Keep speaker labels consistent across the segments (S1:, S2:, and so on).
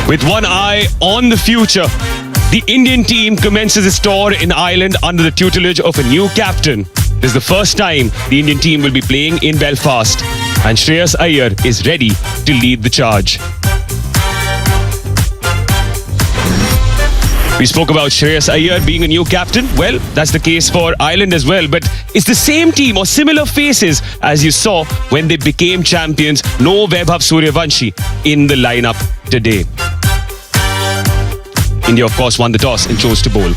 S1: With one eye on the future, the Indian team commences its tour in Ireland under the tutelage of a new captain. This is the first time the Indian team will be playing in Belfast, and Shreyas Iyer is ready to lead the charge. We spoke about Shreyas Iyer being a new captain. Well, that's the case for Ireland as well. But it's the same team or similar faces as you saw when they became champions. No Vaibhav Suryavanshi in the lineup today. India, of course, won the toss and chose to bowl.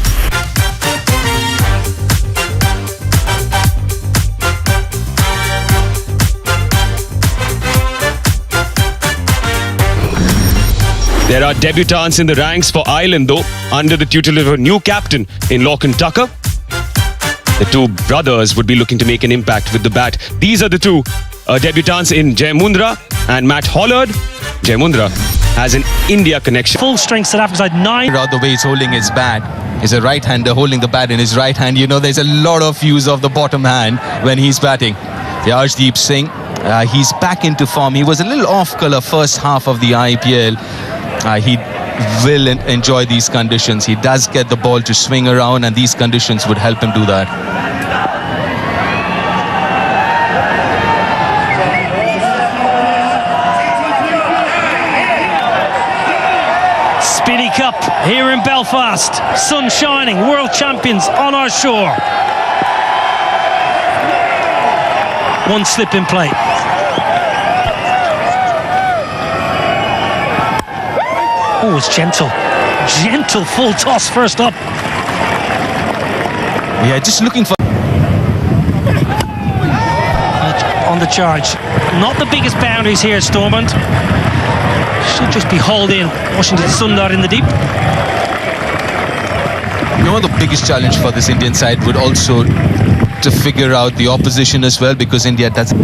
S1: There are debutants in the ranks for Ireland, though, under the tutelage of a new captain in Lachlan Tucker. The two brothers would be looking to make an impact with the bat. These are the two debutants in Jai Mundra and Matt Hollard. Jai Mundra has an India connection.
S2: Full strength South Africa side 9.
S3: The way he's holding his bat is a right-hander holding the bat in his right hand. You know, there's a lot of use of the bottom hand when he's batting. Arshdeep Singh, he's back into form. He was a little off-colour first half of the IPL. He will enjoy these conditions. He does get the ball to swing around, and these conditions would help him do that.
S2: Speedy Cup here in Belfast. Sun shining, world champions on our shore. One slip in play. Oh, it's gentle. Gentle full toss first up.
S3: Yeah, just looking for...
S2: On the charge. Not the biggest boundaries here, Stormont. Should just be hauled in. Washington Sundar in the deep.
S3: You know, the biggest challenge for this Indian side would also to figure out the opposition as well, because India does...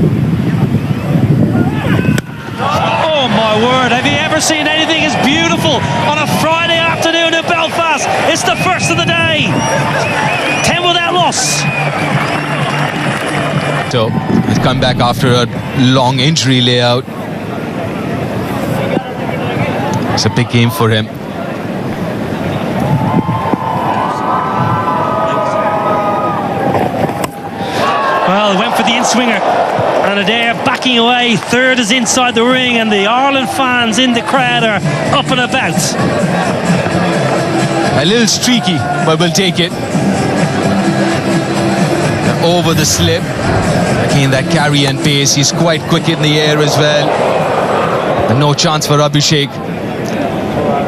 S2: Oh my word, have you ever seen anything as beautiful on a Friday afternoon in Belfast? It's the first of the day. 10 without loss.
S3: So he's come back after a long injury layout. It's a big game for him.
S2: Well, he went for the in-swinger, and Adair backing away. Third is inside the ring, and the Ireland fans in the crowd are up and about.
S3: A little streaky, but we'll take it. Over the slip. Again, that carry and pace. He's quite quick in the air as well. And no chance for Abhishek.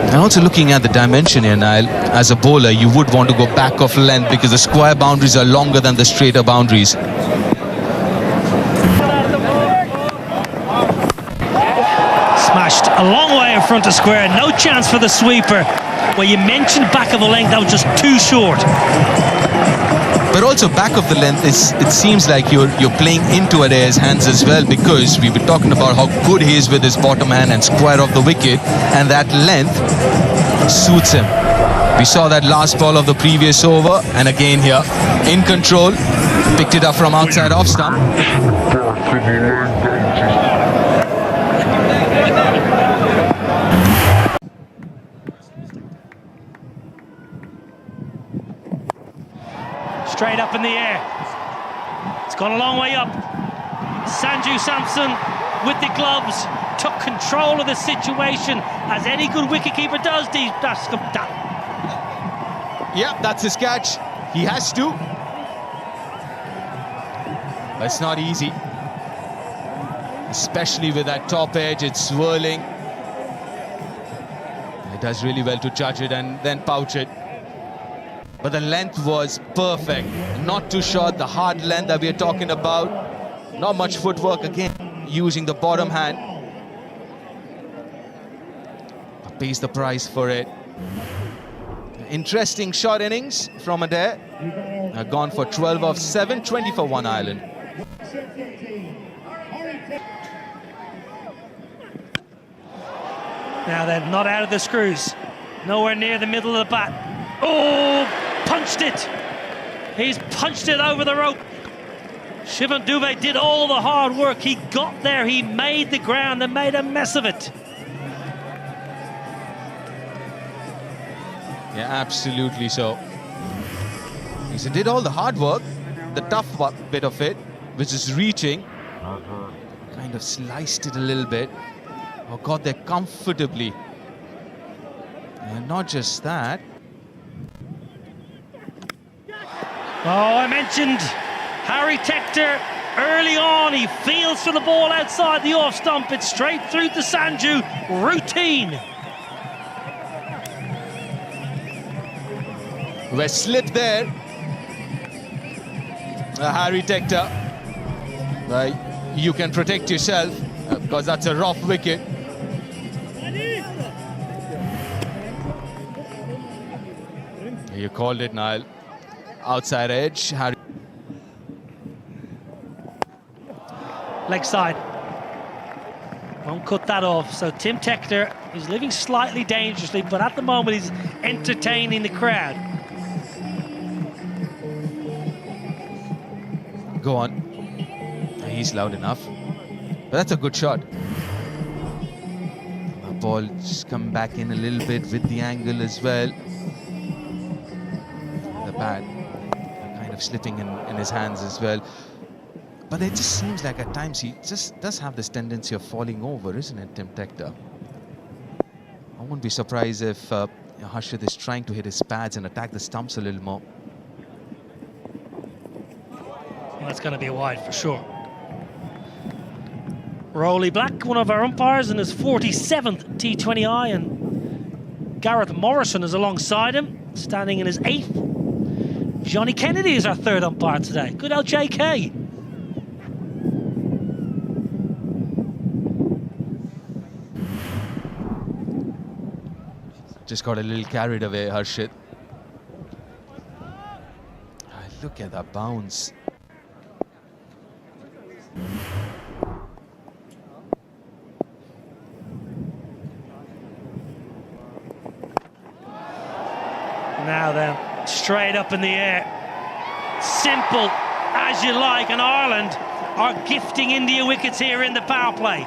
S3: And also looking at the dimension here, Niall, as a bowler, you would want to go back of length because the square boundaries are longer than the straighter boundaries.
S2: Smashed a long way in front of square. No chance for the sweeper. Well, you mentioned back of the length, that was just too short.
S3: But also back of the length, it seems like you're playing into Adair's hands as well, because we were talking about how good he is with his bottom hand and square of the wicket, and that length suits him. We saw that last ball of the previous over, and again here, in control, picked it up from outside off stump.
S2: Straight up in the air. It's gone a long way up. Sanju Samson with the gloves took control of the situation, as any good wicketkeeper does.
S3: Yeah, that's his catch. He has to. That's not easy. Especially with that top edge, it's swirling. He does really well to judge it and then pouch it. But the length was perfect. Not too short, the hard length that we are talking about. Not much footwork again, using the bottom hand. Pays the price for it. Interesting shot innings from Adair. Gone for 12 of 7, 20 for 1 Ireland.
S2: Now they're not out of the screws. Nowhere near the middle of the bat. Oh, punched it. He's punched it over the rope. Shivan Dubé did all the hard work. He got there, he made the ground and made a mess of it.
S3: Yeah, absolutely so. He did all the hard work, the tough bit of it, which is reaching. Kind of sliced it a little bit. Or got there comfortably. And not just that.
S2: Oh, I mentioned Harry Tector early on. He feels for the ball outside the off stump. It's straight through to Sanju. Routine.
S3: We're slipped there. Harry Tector. You can protect yourself because that's a rough wicket. You called it, Niall. Outside edge. Harry.
S2: Leg side. Won't cut that off. So Tim Tector is living slightly dangerously, but at the moment he's entertaining the crowd.
S3: Go on. He's loud enough. But that's a good shot. The ball just come back in a little bit with the angle as well. The bat kind of slipping in his hands as well. But it just seems like at times he just does have this tendency of falling over, isn't it, Tim Tector? I wouldn't be surprised if Harshit is trying to hit his pads and attack the stumps a little more.
S2: Well, that's going to be a wide for sure. Rolly Black, one of our umpires, in his 47th T20I, and Gareth Morrison is alongside him, standing in his 8th. Johnny Kennedy is our 3rd umpire today. Good old JK.
S3: Just got a little carried away, Harshit. Look at that bounce.
S2: Now then, straight up in the air. Simple as you like, and Ireland are gifting India wickets here in the power play.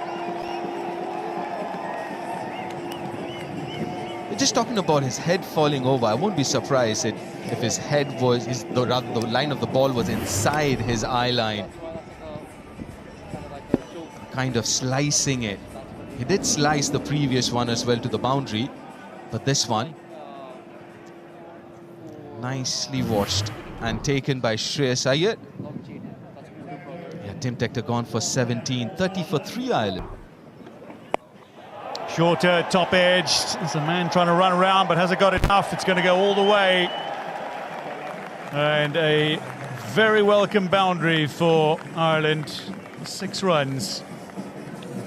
S3: Just talking about his head falling over, I won't be surprised if his head was, the line of the ball was inside his eye line. Kind of slicing it. He did slice the previous one as well to the boundary, but this one, nicely watched and taken by Shreyas Iyer. Yeah, Tim Tector gone for 17, 30 for 3 Ireland.
S4: Shorter, top edge. There's a man trying to run around, but hasn't got enough. It's going to go all the way. And a very welcome boundary for Ireland. 6 runs.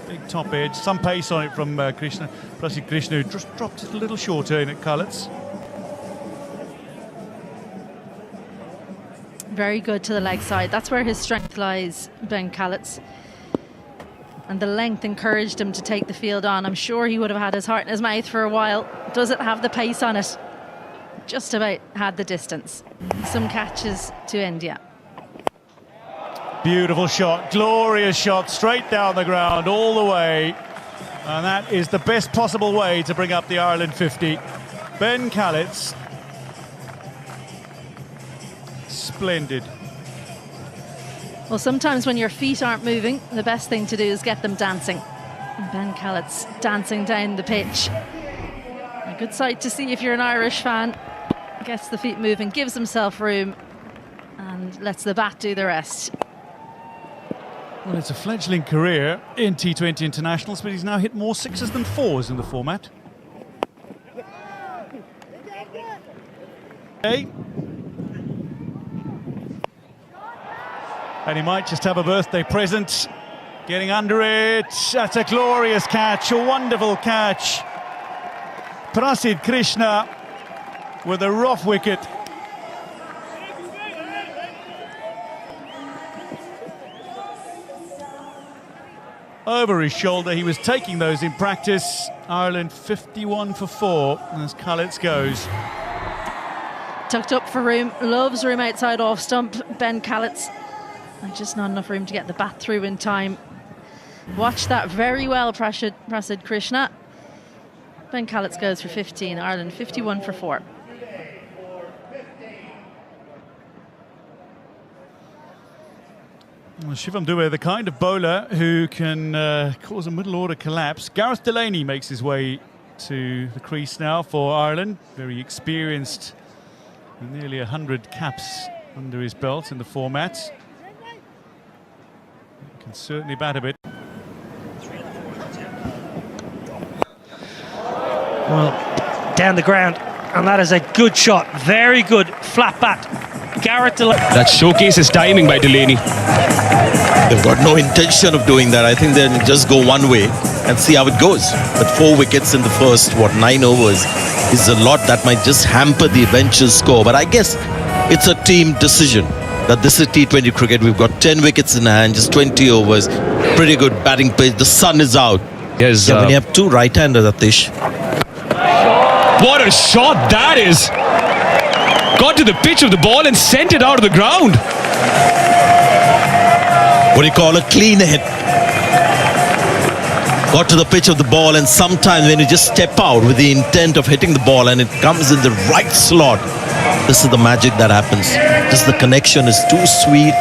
S4: Big top edge. Some pace on it from Krishna. Prasid Krishna, who just dropped it a little shorter in at Cullets.
S5: Very good to the leg side. That's where his strength lies, Ben Callets. And the length encouraged him to take the field on. I'm sure he would have had his heart in his mouth for a while. Does it have the pace on it? Just about had the distance. Some catches to India.
S4: Beautiful shot, glorious shot, straight down the ground, all the way. And that is the best possible way to bring up the Ireland 50. Ben Callets. Splendid.
S5: Well, sometimes when your feet aren't moving, the best thing to do is get them dancing. And Ben Callets dancing down the pitch. A good sight to see if you're an Irish fan. Gets the feet moving, gives himself room, and lets the bat do the rest.
S4: Well, it's a fledgling career in T20 internationals, but he's now hit more 6s than 4s in the format. Okay. And he might just have a birthday present. Getting under it. That's a glorious catch, a wonderful catch. Prasid Krishna with a rough wicket. Over his shoulder, he was taking those in practice. Ireland 51 for 4 as Callets goes.
S5: Tucked up for room, loves room outside off stump, Ben Callets. And just not enough room to get the bat through in time. Watch that very well, Prasid Krishna. Ben Callets goes for 15, Ireland 51 for 4.
S4: Well, Shivam Dube, the kind of bowler who can cause a middle order collapse. Gareth Delaney makes his way to the crease now for Ireland. Very experienced, with nearly 100 caps under his belt in the format. Can certainly bat a bit.
S2: Well, down the ground, and that is a good shot. Very good flat bat. Gareth Delaney.
S1: That showcases timing by Delaney.
S6: They've got no intention of doing that. I think they'll just go one way and see how it goes. But 4 wickets in the first, 9 overs is a lot that might just hamper the eventual score. But I guess it's a team decision that this is T20 cricket. We've got 10 wickets in hand, just 20 overs. Pretty good batting pace. The sun is out.
S1: Yes,
S6: When you have 2 right-handers, Atish.
S1: what a shot that is! Got to the pitch of the ball and sent it out of the ground.
S6: What do you call a clean hit? Got to the pitch of the ball, and sometimes when you just step out with the intent of hitting the ball and it comes in the right slot, this is the magic that happens. Just the connection is too sweet.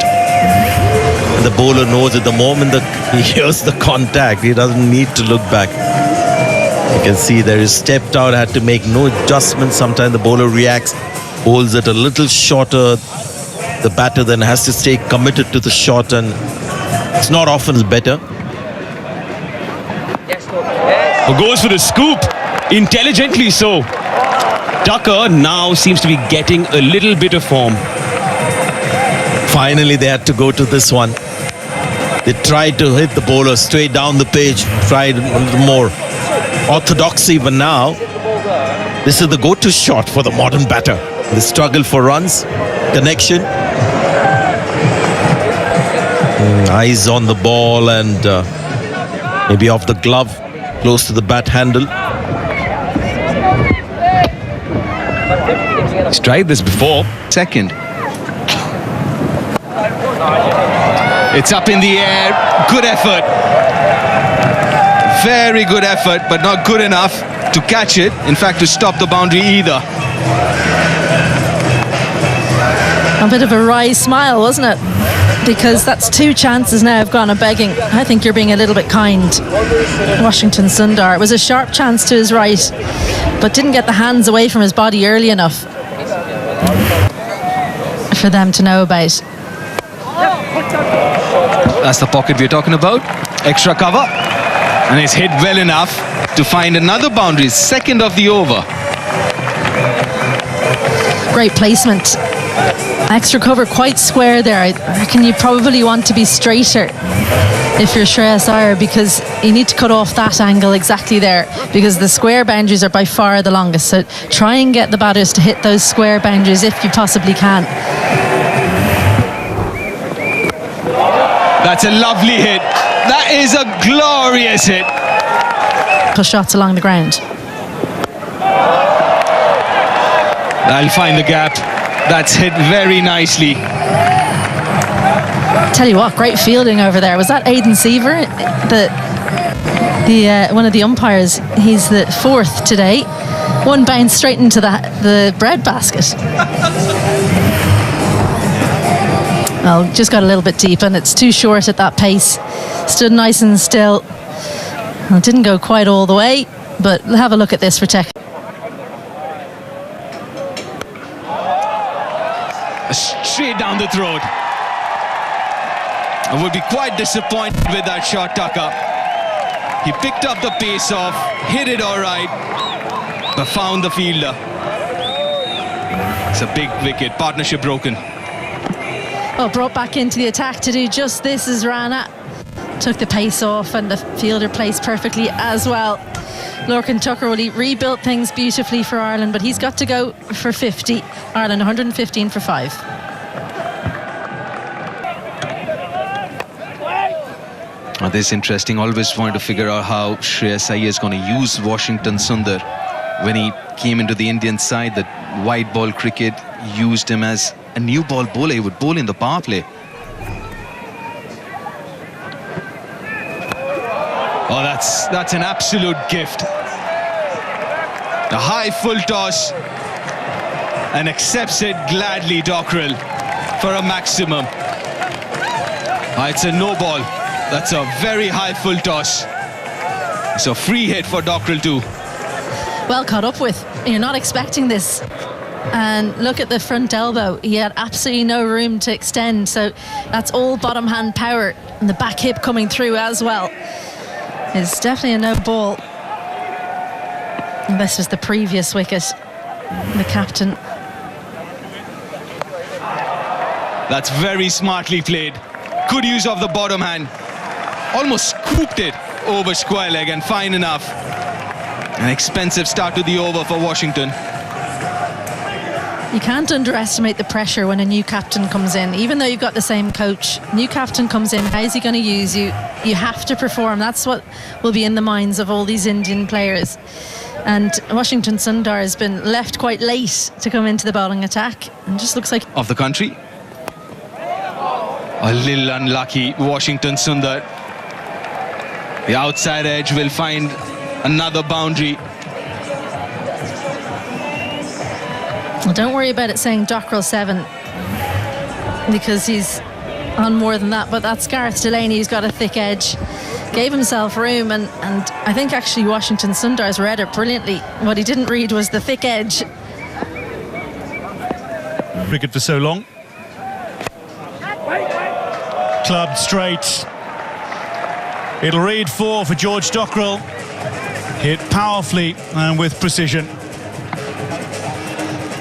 S6: And the bowler knows at the moment that he hears the contact, he doesn't need to look back. You can see there is stepped out, had to make no adjustments. Sometimes the bowler reacts, holds it a little shorter. The batter then has to stay committed to the shot, and it's not often it's better.
S1: Who goes for the scoop, intelligently so. Tucker now seems to be getting a little bit of form.
S6: Finally, they had to go to this one. They tried to hit the bowler straight down the page, tried a little more orthodoxy, but now this is the go-to shot for the modern batter. The struggle for runs, connection. Eyes on the ball and maybe off the glove, close to the bat handle.
S1: He's tried this before.
S3: Second. It's up in the air. Good effort. Very good effort, but not good enough to catch it. In fact, to stop the boundary either.
S5: A bit of a wry smile, wasn't it? Because that's 2 chances now have gone a begging. I think you're being a little bit kind, Washington Sundar. It was a sharp chance to his right, but didn't get the hands away from his body early enough for them to know about.
S3: That's the pocket we're talking about. Extra cover. And it's hit well enough to find another boundary. Second of the over.
S5: Great placement. Extra cover, quite square there. I reckon you probably want to be straighter if you're Shreyas Iyer, because you need to cut off that angle exactly there, because the square boundaries are by far the longest. So try and get the batters to hit those square boundaries if you possibly can.
S3: That's a lovely hit. That is a glorious hit.
S5: Push shots along the ground.
S3: I'll find the gap. That's hit very nicely.
S5: Tell you what, great fielding over there. Was that Aidan Seaver, the one of the umpires? He's the 4th today. One bounce straight into the bread basket. Well, just got a little bit deep, and it's too short at that pace. Stood nice and still. Well, it didn't go quite all the way, but have a look at this for tech.
S3: Straight down the throat. I would be quite disappointed with that shot, Tucker. He picked up the pace off, hit it all right, but found the fielder. It's a big wicket. Partnership broken.
S5: Well, brought back into the attack to do just this as Rana took the pace off, and the fielder placed perfectly as well. Lorcan Tucker, well, he rebuilt things beautifully for Ireland, but he's got to go for 50. Ireland 115 for 5.
S3: Oh, this is interesting. Always wanted to figure out how Shreyas Iyer is going to use Washington Sundar. When he came into the Indian side, the white ball cricket used him as a new ball bowler. He would bowl in the power play. Oh, that's an absolute gift. A high full toss, and accepts it gladly, Dockrell, for a maximum. It's a no ball. That's a very high full toss. It's a free hit for Dockrell too.
S5: Well caught up with. You're not expecting this. And look at the front elbow. He had absolutely no room to extend. So that's all bottom hand power. And the back hip coming through as well. It's definitely a no ball. And this was the previous wicket. The captain.
S3: That's very smartly played. Good use of the bottom hand. Almost scooped it over square leg and fine enough. An expensive start to the over for Washington.
S5: You can't underestimate the pressure when a new captain comes in. Even though you've got the same coach, new captain comes in, how is he going to use you? You have to perform. That's what will be in the minds of all these Indian players. And Washington Sundar has been left quite late to come into the bowling attack, and just looks like...
S3: Of the country. A little unlucky, Washington Sundar. The outside edge will find another boundary.
S5: Well, don't worry about it saying Dockrell 7, because he's on more than that. But that's Gareth Delaney, who's got a thick edge. Gave himself room, and I think actually Washington Sundar's read it brilliantly. What he didn't read was the thick edge.
S4: Cricket for so long. Clubbed straight. It'll read 4 for George Dockrell. Hit powerfully and with precision.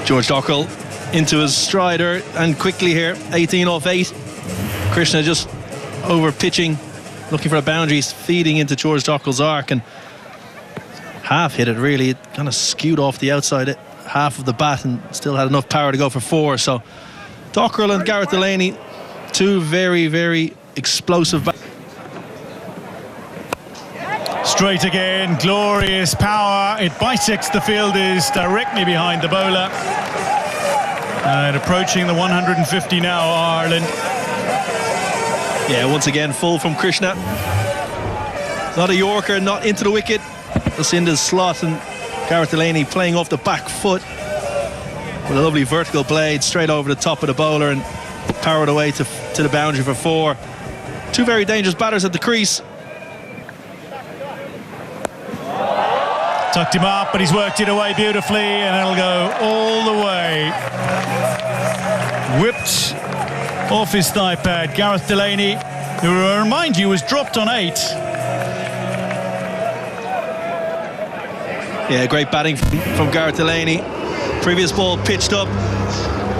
S6: George Dockrell into his strider and quickly here, 18 off 8. Krishna just over pitching, looking for a boundary, feeding into George Dockrell's arc, and half hit it really. It kind of skewed off the outside half of the bat and still had enough power to go for 4. So Dockrell and Gareth Delaney, two very, very explosive bats.
S4: Straight again, glorious power. It bisects the fielders directly behind the bowler. And approaching the 150 now, Ireland.
S6: Yeah, once again, full from Krishna. Not a Yorker, not into the wicket. Just in the slot, and Gareth Delaney playing off the back foot with a lovely vertical blade straight over the top of the bowler and powered away to the boundary for 4. Two very dangerous batters at the crease.
S4: Tucked him up, but he's worked it away beautifully, and it'll go all the way. Whipped off his thigh pad. Gareth Delaney, who I remind you was dropped on 8.
S6: Yeah, great batting from Gareth Delaney. Previous ball pitched up.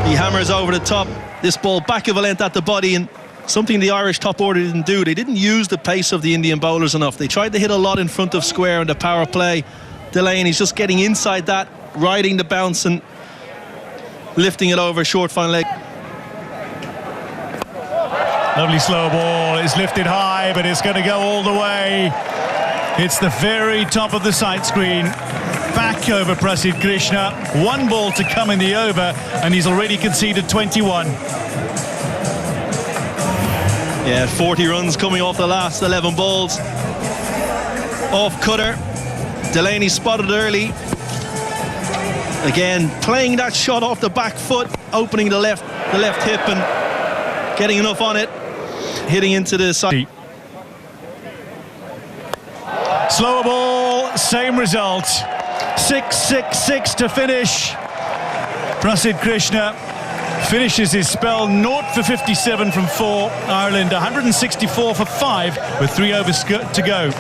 S6: He hammers over the top. This ball back of a length at the body, and something the Irish top order didn't do. They didn't use the pace of the Indian bowlers enough. They tried to hit a lot in front of square in the power play. Delaney's just getting inside that, riding the bounce and lifting it over short fine leg.
S4: Lovely slow ball. It's lifted high, but it's going to go all the way. It's the very top of the sight screen. Back over Prasidh Krishna. 1 ball to come in the over, and he's already conceded 21.
S6: Yeah, 40 runs coming off the last 11 balls. Off cutter. Delaney spotted early. Again, playing that shot off the back foot, opening the left hip and getting enough on it, hitting into the side.
S4: Slower ball, same result. 6-6-6 to finish. Prasidh Krishna finishes his spell 0 for 57 from 4. Ireland 164 for 5 with 3 overs to go.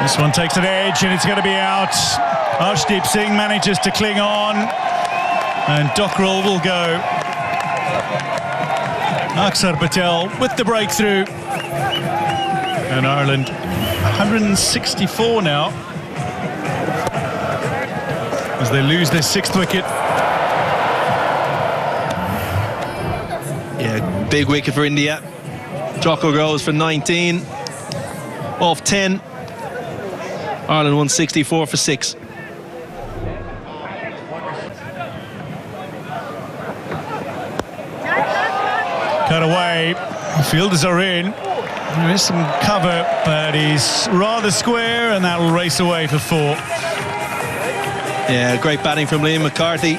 S4: This one takes an edge and it's going to be out. Arshdeep Singh manages to cling on, and Dockrell will go. Aksar Patel with the breakthrough. And Ireland 164 now as they lose their 6th wicket.
S6: Yeah, big wicket for India. Dockrell goes for 19 off 10. Ireland 164 for 6.
S4: Cut away. The fielders are in. There is some cover, but he's rather square, and that'll race away for 4.
S6: Yeah, great batting from Liam McCarthy.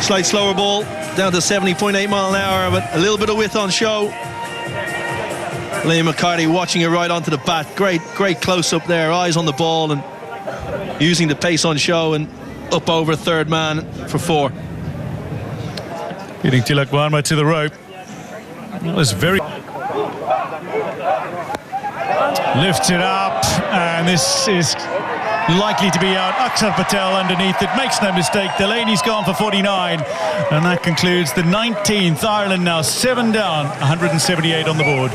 S6: Slight slower ball. down to 70.8 mile an hour, but a little bit of width on show. Liam McCarthy watching it right onto the bat. Great close-up there, eyes on the ball and using the pace on show and up over third man for 4.
S4: Getting Tilak Varma to the rope. That was very... Lifts it up, and this is likely to be out. Akshar Patel underneath it, makes no mistake. Delaney's gone for 49, and that concludes the 19th. Ireland now 7 down, 178 on the board.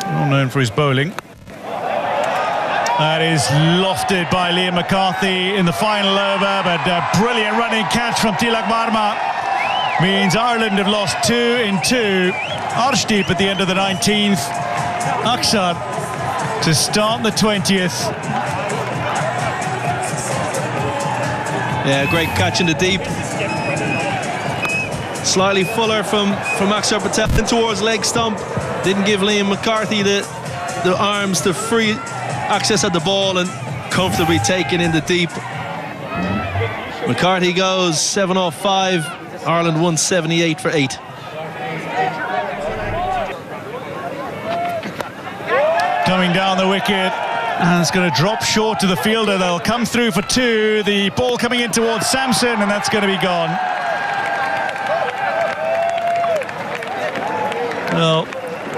S4: Well known for his bowling. That is lofted by Liam McCarthy in the final over, but a brilliant running catch from Tilak Varma means Ireland have lost 2 in 2. Arshdeep at the end of the 19th. Akshar to start the 20th.
S6: Yeah, great catch in the deep. Slightly fuller from Akshar Patel in towards leg stump. Didn't give Liam McCarthy the arms to free access at the ball and comfortably taken in the deep. McCarthy goes 7 off 5. Ireland 178 for 8.
S4: Coming down the wicket, and it's going to drop short to the fielder. They'll come through for 2. The ball coming in towards Samson, and that's going to be gone. Well,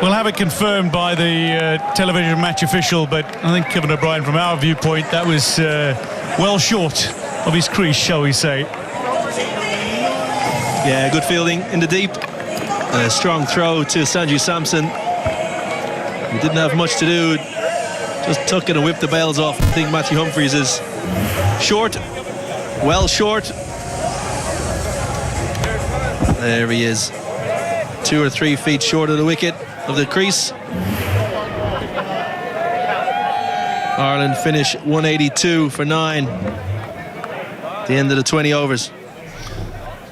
S4: we'll have it confirmed by the television match official, but I think Kevin O'Brien, from our viewpoint, that was well short of his crease, shall we say.
S6: Yeah, good fielding in the deep. A strong throw to Sanju Samson. He didn't have much to do. Just took it and whipped the bails off. I think Matthew Humphries is short. Well short. There he is. 2 or 3 feet short of the wicket, of the crease. Ireland finish 182 for 9. At the end of the 20 overs.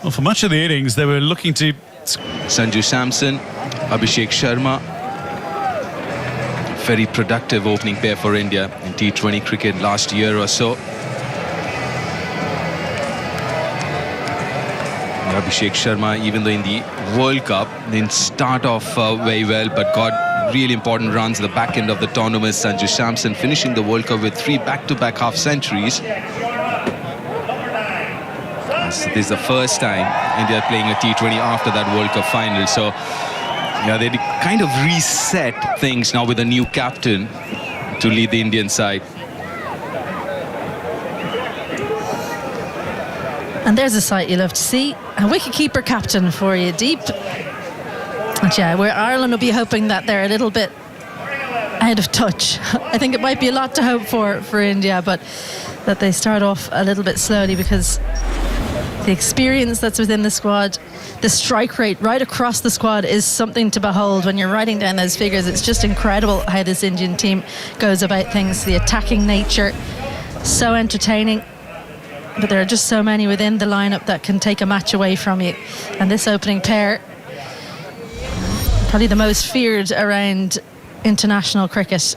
S4: Well, for much of the innings, they were looking to...
S7: Sanju Samson, Abhishek Sharma. Very productive opening pair for India in T20 cricket last year or so. Abhishek Sharma, even though in the World Cup didn't start off very well, but got really important runs at the back end of the tournament. Sanju Samson finishing the World Cup with 3 back-to-back half-centuries. So this is the first time India are playing a T20 after that World Cup final. So yeah, they kind of reset things now with a new captain to lead the Indian side.
S5: And there's a sight you love to see. A wicket-keeper captain for you, Deep. But yeah, where Ireland will be hoping that they're a little bit out of touch. I think it might be a lot to hope for India, but that they start off a little bit slowly, because the experience that's within the squad, the strike rate right across the squad is something to behold. When you're writing down those figures, it's just incredible how this Indian team goes about things. The attacking nature, so entertaining. But there are just so many within the lineup that can take a match away from you. And this opening pair, probably the most feared around international cricket.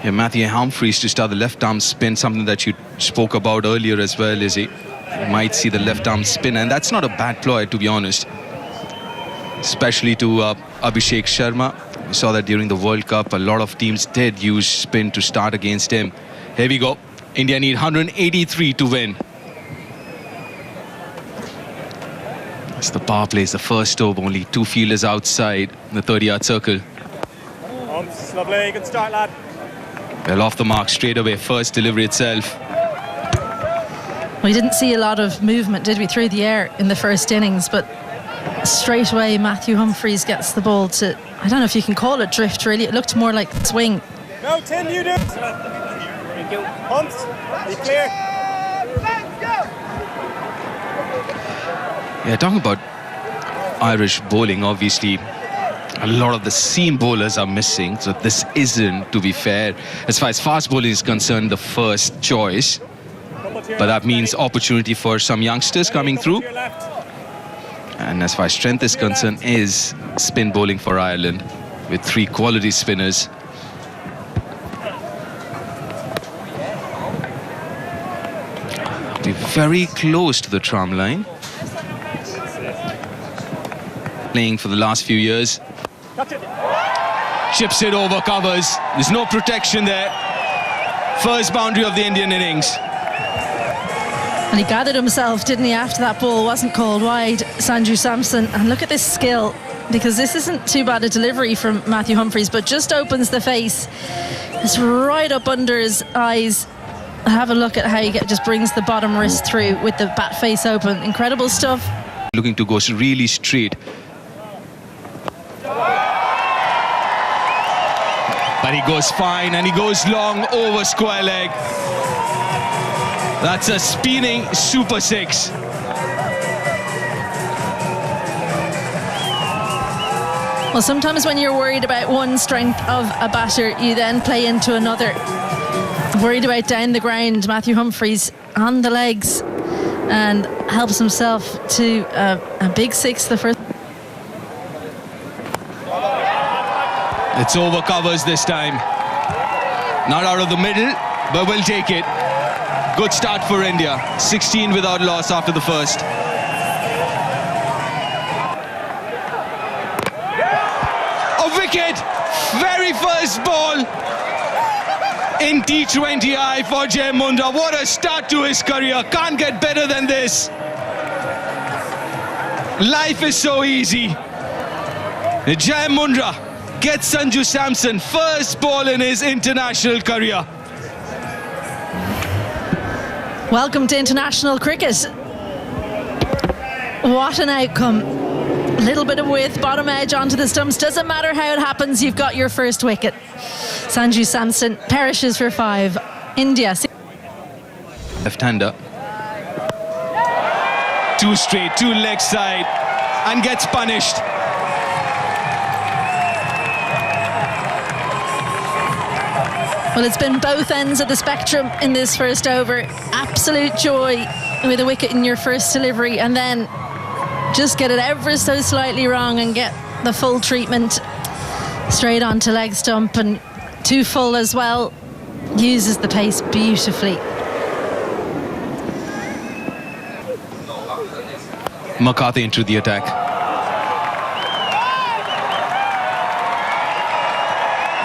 S7: Yeah, Matthew Humphries to start the left arm spin, something that you spoke about earlier as well, Izzy. You might see the left arm spin, and that's not a bad ploy, to be honest. Especially to Abhishek Sharma. We saw that during the World Cup, a lot of teams did use spin to start against him. Here we go. India need 183 to win. It's the power play, it's the first over, only 2 fielders outside the 30-yard circle.
S8: Lovely, good start, lad.
S7: Well, off the mark straight away, first delivery itself.
S5: We didn't see a lot of movement, did we, through the air in the first innings, but straight away Matthew Humphries gets the ball to, I don't know if you can call it drift, really. It looked more like swing.
S8: No, Tim, you do it. Thank you. Humps, be clear.
S7: Yeah, talking about Irish bowling, obviously a lot of the seam bowlers are missing, so this isn't, to be fair, as far as fast bowling is concerned, the first choice. But that means opportunity for some youngsters coming through. And as far as strength is concerned, is spin bowling for Ireland with 3 quality spinners. Be very close to the tram line. Playing for the last few years. Chips it over covers. There's no protection there. First boundary of the Indian innings.
S5: And he gathered himself, didn't he, after that ball wasn't called wide, Sanju Samson. And look at this skill, because this isn't too bad a delivery from Matthew Humphries, but just opens the face. It's right up under his eyes. Have a look at how he just brings the bottom wrist through with the bat face open. Incredible stuff.
S7: Looking to go really straight. But he goes fine, and he goes long over square leg. That's a spinning super 6.
S5: Well, sometimes when you're worried about one strength of a batter, you then play into another. Worried about down the ground, Matthew Humphries on the legs and helps himself to a big 6 the first.
S7: It's over covers this time. Not out of the middle, but we'll take it. Good start for India. 16 without loss after the first. A wicket! Very first ball in T20 Ire for Jai Mundra. What a start to his career. Can't get better than this. Life is so easy. Jai Mundra gets Sanju Samson first ball in his international career.
S5: Welcome to international cricket. What an outcome. A little bit of width, bottom edge onto the stumps. Doesn't matter how it happens, you've got your first wicket. Sanju Samson perishes for 5. India.
S7: Left-hander. 2 straight, 2 leg side, and gets punished.
S5: Well, it's been both ends of the spectrum in this first over. Absolute joy with a wicket in your first delivery, and then just get it ever so slightly wrong and get the full treatment straight onto leg stump, and too full as well. Uses the pace beautifully.
S7: McCarthy into the attack.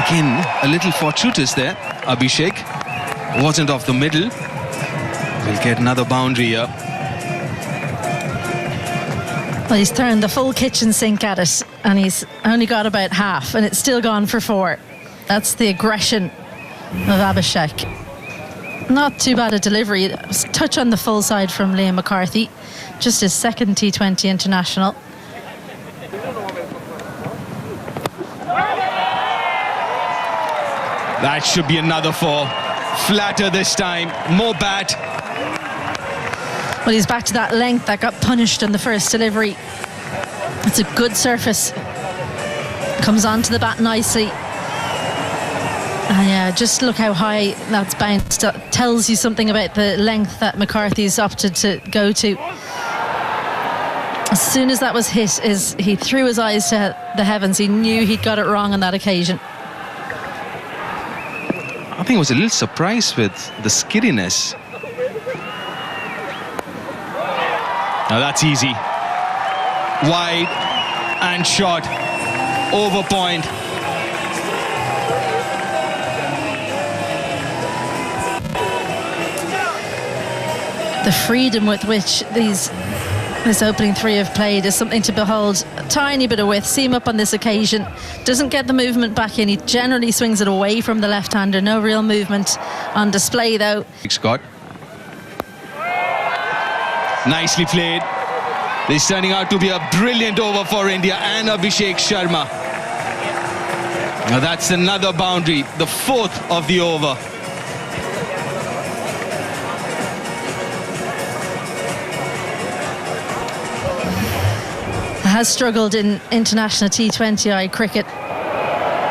S7: Again, a little fortuitous there. Abhishek wasn't off the middle. We'll get another boundary here.
S5: Well, he's turned the full kitchen sink at it, and he's only got about half, and it's still gone for 4. That's the aggression of Abhishek. Not too bad a delivery. It was a touch on the full side from Liam McCarthy. Just his second T20 international.
S7: That should be another 4. Flatter this time. More bat.
S5: Well, he's back to that length that got punished in the first delivery. It's a good surface. Comes onto the bat nicely. And yeah, just look how high that's bounced. That tells you something about the length that McCarthy's opted to go to. As soon as that was hit, he threw his eyes to the heavens. He knew he'd got it wrong on that occasion.
S7: I think I was a little surprised with the skiddiness. Now that's easy. Wide and short. Over point.
S5: The freedom with which this opening 3 have played is something to behold. A tiny bit of width. Seam up on this occasion. Doesn't get the movement back in. He generally swings it away from the left-hander. No real movement on display, though.
S7: Scott. Nicely played. This is turning out to be a brilliant over for India and Abhishek Sharma. Now that's another boundary, the 4th of the over.
S5: has struggled in international T20I cricket.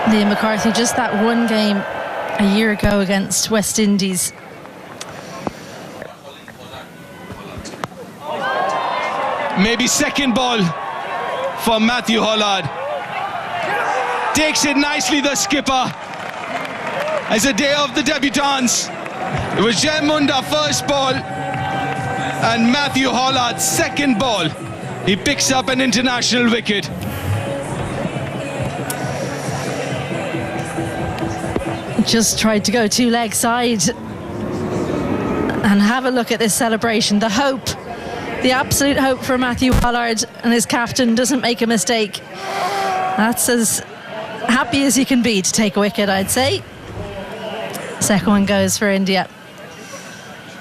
S5: Liam McCarthy, just that one game a year ago against West Indies.
S7: Maybe second ball for Matthew Hollard. Takes it nicely, the skipper. As a day of the debutants, it was Jai Munda first ball and Matthew Hollard second ball. He picks up an international wicket.
S5: Just tried to go two leg side. And have a look at this celebration. The hope, the absolute hope for Matthew Hollard and his captain doesn't make a mistake. That's as happy as you can be to take a wicket, I'd say. Second one goes for India.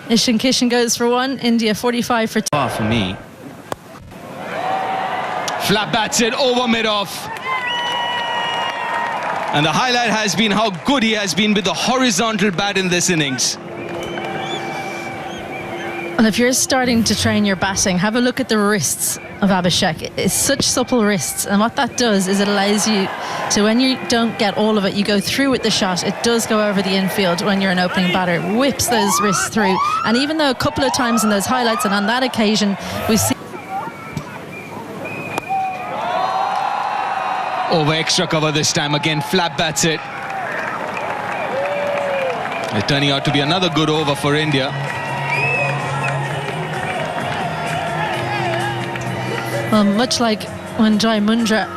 S5: Ishan Kishan goes for one. India 45 for 2.
S7: For me. Flat bats it over mid-off. And the highlight has been how good he has been with the horizontal bat in this innings.
S5: And if you're starting to train your batting, have a look at the wrists of Abhishek. It's such supple wrists, and what that does is it allows you to, when you don't get all of it, you go through with the shot. It does go over the infield when you're an opening batter. It whips those wrists through. And even though a couple of times in those highlights and on that occasion we see
S7: over extra cover this time, again flat bats it. It's turning out to be another good over for India.
S5: Well, much like when Jai Mundra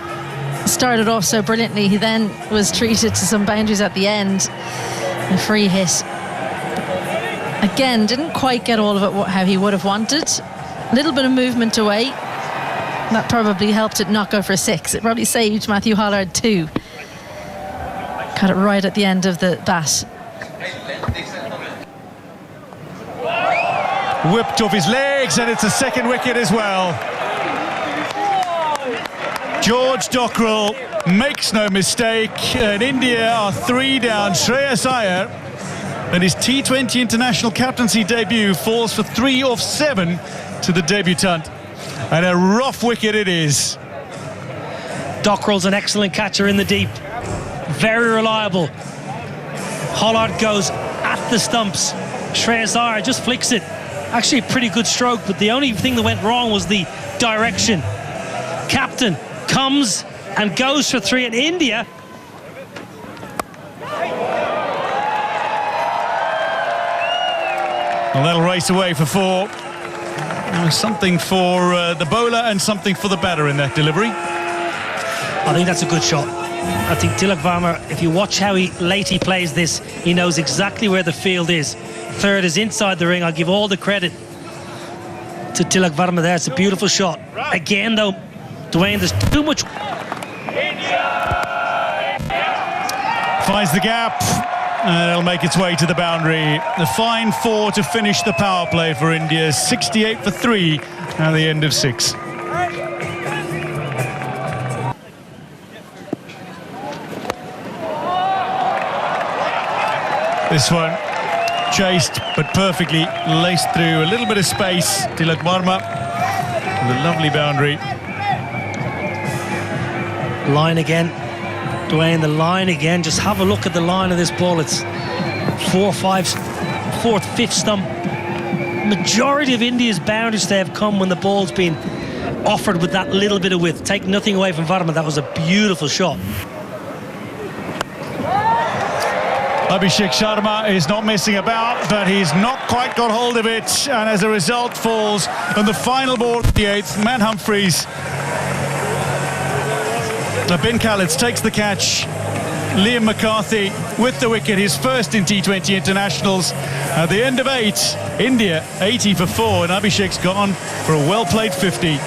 S5: started off so brilliantly, he then was treated to some boundaries at the end. A free hit. Again, didn't quite get all of it how he would have wanted. A little bit of movement away. That probably helped it not go for 6. It probably saved Matthew Hollard 2. Got it right at the end of the bat.
S4: Whipped off his legs, and it's a second wicket as well. George Dockrell makes no mistake, and India are 3 down. Shreyas Iyer, and his T20 international captaincy debut, falls for 3 off 7 to the debutant. And a rough wicket it is.
S2: Dockrell's an excellent catcher in the deep. Very reliable. Hollard goes at the stumps. Shreyas Iyer just flicks it. Actually a pretty good stroke, but the only thing that went wrong was the direction. Captain comes and goes for 3 in India.
S4: Well, they'll race away for 4. Something for the bowler and something for the batter in that delivery.
S2: I think that's a good shot. I think Tilak Varma, if you watch how late he plays this, he knows exactly where the field is. Third is inside the ring. I'll give all the credit to Tilak Varma there. It's a beautiful shot. Again, though, Dwayne, there's too much.
S4: Finds the gap, and it'll make its way to the boundary. The fine 4 to finish the power play for India. 68 for 3 at the end of 6. This one chased but perfectly laced through a little bit of space. Tilak Varma with a lovely boundary.
S2: Line again. Dwayne, the line again. Just have a look at the line of this ball. It's 4, 5, 4th, 5th stump. Majority of India's boundaries today have come when the ball's been offered with that little bit of width. Take nothing away from Varma. That was a beautiful shot.
S4: Abhishek Sharma is not messing about, but he's not quite got hold of it, and as a result falls on the final ball of the 8th. Matt Humphreys. Ben Khaleds takes the catch. Liam McCarthy with the wicket, his first in T20 internationals. At the end of 8, India 80 for 4, and Abhishek's gone for a well-played 50.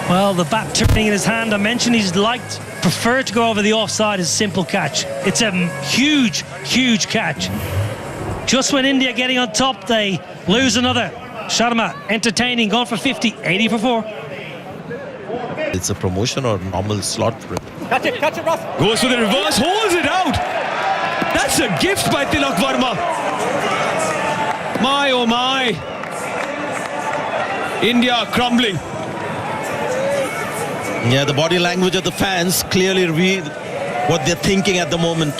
S2: Well, the bat turning in his hand, I mentioned he's preferred to go over the offside as a simple catch. It's a huge, huge catch. Just when India getting on top, they lose another. Sharma entertaining, gone for 50, 80 for 4.
S6: It's a promotion or normal slot for him.
S8: Catch it, Ross.
S1: Goes for the reverse, holds it out. That's a gift by Tilak Varma. My oh my. India crumbling.
S6: Yeah, the body language of the fans clearly reveal what they're thinking at the moment.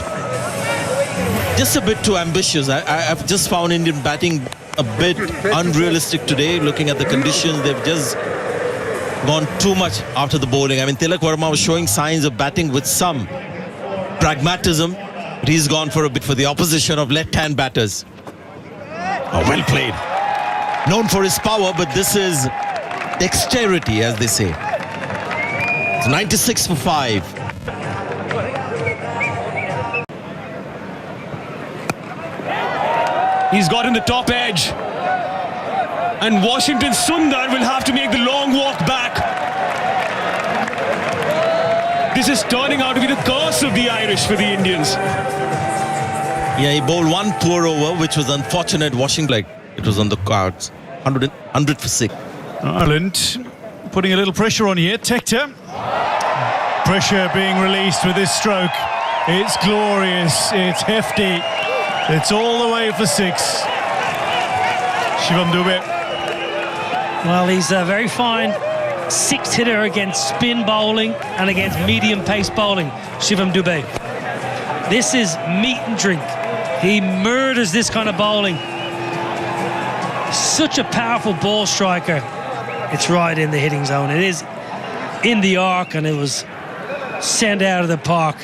S6: Just a bit too ambitious. I've just found Indian batting a bit unrealistic today. Looking at the conditions, they've just gone too much after the bowling. I mean, Tilak Verma was showing signs of batting with some pragmatism, but he's gone for a bit for the opposition of left-hand batters. Oh, well played. Known for his power, but this is dexterity, as they say. It's 96 for 5.
S1: He's gotten the top edge. And Washington Sundar will have to make the long walk back. This is turning out to be the curse of the Irish for the Indians.
S6: Yeah, he bowled one poor over, which was unfortunate. Washington, it was on the cards. 100 for 6.
S4: Ireland putting a little pressure on here. Tector. Pressure being released with this stroke. It's glorious. It's hefty. It's all the way for 6. Shivam Dube.
S2: Well, he's a very fine sixth hitter against spin bowling and against medium pace bowling, Shivam Dube. This is meat and drink. He murders this kind of bowling. Such a powerful ball striker. It's right in the hitting zone. It is in the arc, and it was sent out of the park.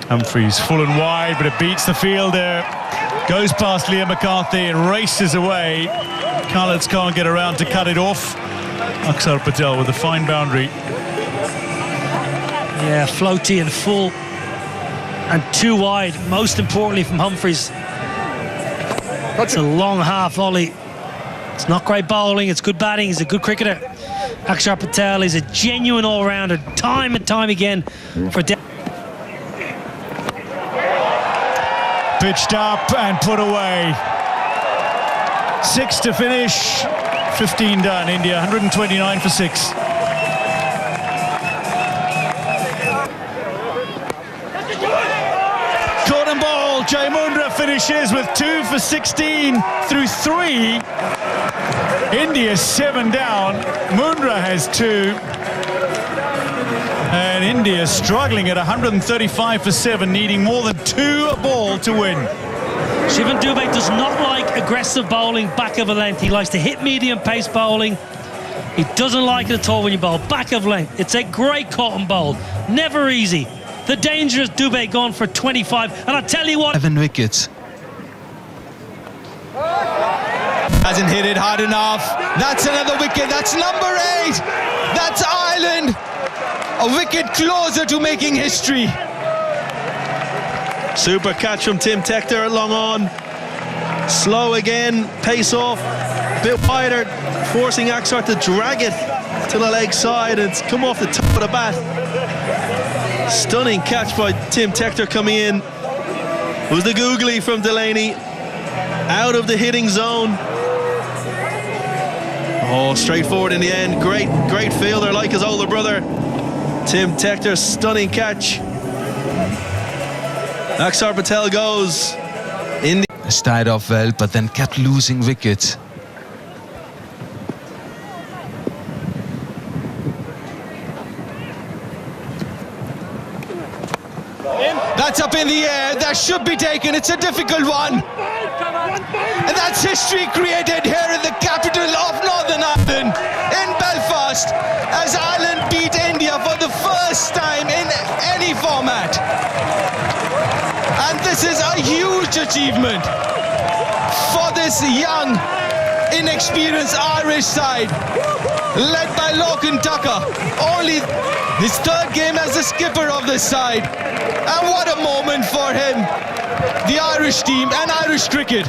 S4: Humphreys full and wide, but it beats the fielder. Goes past Liam McCarthy and races away. Khaleds can't get around to cut it off. Akshar Patel with a fine boundary.
S2: Yeah, floaty and full and too wide, most importantly from Humphreys. It's a long half volley. It's not great bowling, it's good batting, he's a good cricketer. Akshar Patel is a genuine all-rounder, time and time again for
S4: Pitched up and put away. 6 to finish, 15 done. India 129 for 6. Caught and ball. Jai Mundra finishes with 2 for 16 through 3. India 7 down. Mundra has 2. And India struggling at 135 for 7, needing more than 2 a ball to win.
S2: Shivam Dube does not like aggressive bowling back of a length. He likes to hit medium pace bowling. He doesn't like it at all when you bowl back of length. It's a great caught and bowl. Never easy. The dangerous Dube gone for 25. And I tell you what,
S3: 7 wickets. Hasn't hit it hard enough. That's another wicket. That's number 8. That's Ireland. A wicket closer to making history.
S6: Super catch from Tim Tector, long on. Slow again, pace off, bit wider, forcing Akshar to drag it to the leg side. It's come off the top of the bat. Stunning catch by Tim Tector coming in. It was the googly from Delaney. Out of the hitting zone. Oh, straightforward in the end. Great fielder like his older brother. Tim Tector, stunning catch. Akshar Patel goes in.
S3: Started off well, but then kept losing wickets. That's up in the air. That should be taken. It's a difficult one. And that's history created here in the capital of Northern Ireland, in Belfast, as Ireland beat India for the first time in any format. And this is a huge achievement for this young, inexperienced Irish side, led by Lachlan Tucker. Only his 3rd game as the skipper of this side. And what a moment for him, the Irish team and Irish cricket.